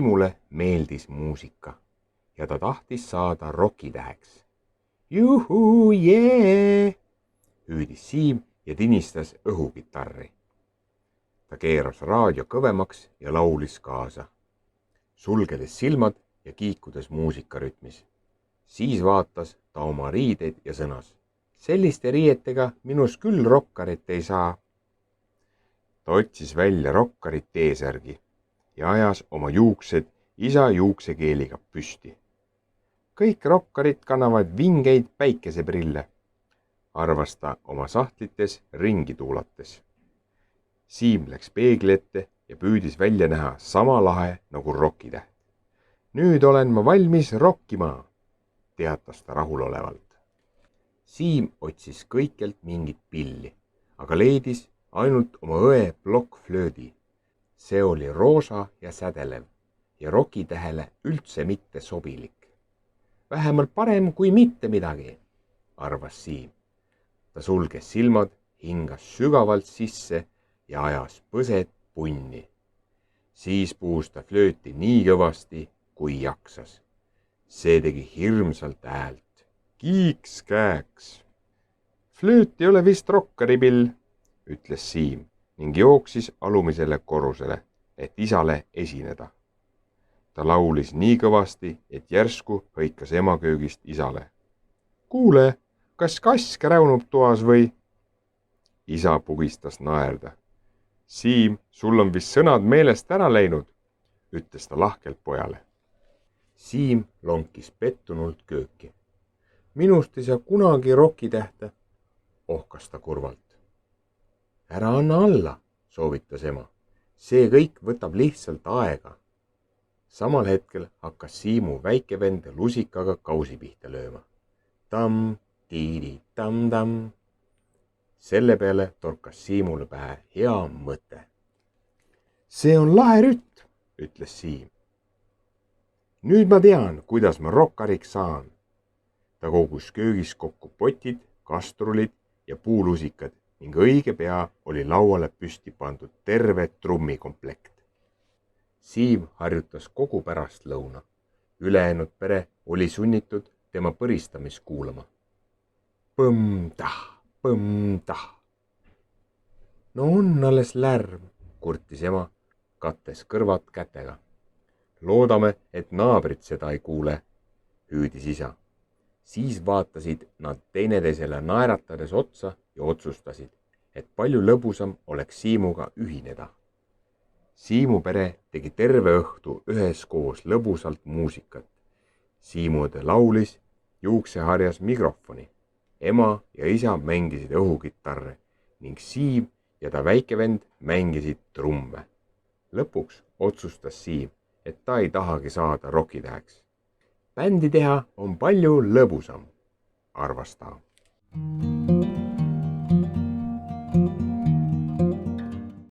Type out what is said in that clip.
Siimule meeldis muusika ja ta tahtis saada rokitäheks. Juhuu, jee! Hüüdis Siim ja tinistas õhukitarri. Ta keeras raadio kõvemaks ja laulis kaasa, sulgedes silmad ja kiikudes muusikarütmis. Siis vaatas ta oma riideid ja sõnas, selliste riietega minus küll rokkarit ei saa. Ta otsis välja rokkarit T-särgi ja ajas oma juuksed isa juuksekeeliga püsti. Kõik rokkarid kannavad vingeid päikeseprille, arvas ta oma sahtlites ringi tuulates. Siim läks peegli ette ja püüdis välja näha sama lahe nagu rokitäht. Nüüd olen ma valmis rokkima, teatas ta rahulolevalt. Siim otsis kõikjalt mingit pilli, aga leidis ainult oma õe plokkflöödi. See oli roosa ja sädelev ja rokitähele üldse mitte sobilik. Vähemalt parem kui mitte midagi, arvas Siim. Ta sulges silmad, hingas sügavalt sisse ja ajas põsed punni. Siis puhus ta flööti nii kõvasti, kui jaksas. See tegi hirmsalt häält. Kiiks kääks. Flööt ei ole vist rokkaripill, ütles Siim ning jooksis alumisele korrusele, et isale esineda. Ta laulis nii kõvasti, et järsku hõikas ema köögist isale. Kuule, kas kass käraunub toas või? Isa pugistas naerda. Siim, sul on vist sõnad meelest ära läinud, ütles ta lahkelt pojale. Siim lonkis pettunult kööki. Minust ei saa kunagi rokitähte, ohkas ta kurvalt. Ära anna alla, soovitas ema. See kõik võtab lihtsalt aega. Samal hetkel hakkas Siimu väike vend lusikaga kausi pihta lööma. Tamm, tiidi, tamm, tamm. Selle peale torkas Siimule pähe hea mõte. See on lahe rütm, ütles Siim. Nüüd ma tean, kuidas ma rokkariks saan. Ta kogus köögis kokku potid, kastrulid ja puulusikad ning õige pea oli lauale püsti pandud terve trummikomplekt. Siim harjutas kogu pärastlõuna. Ülejäänud pere oli sunnitud tema põristamist kuulama. Põmm-tah, põmm-tah. No on alles lärm, kurtis ema, kattes kõrvad kätega. Loodame, et naabrid seda ei kuule, hüüdis isa. Siis vaatasid nad teineteisele naeratades otsa ja otsustasid, et palju lõbusam oleks Siimuga ühineda. Siimu pere tegi terve õhtu üheskoos lõbusalt muusikat. Siimude laulis, juukse harjas mikrofoni. Ema ja isa mängisid õhukitarre ning Siim ja ta väike vend mängisid trumme. Lõpuks otsustas Siim, et ta ei tahagi saada rokitäheks. Bändi teha on palju lõbusam, arvas ta.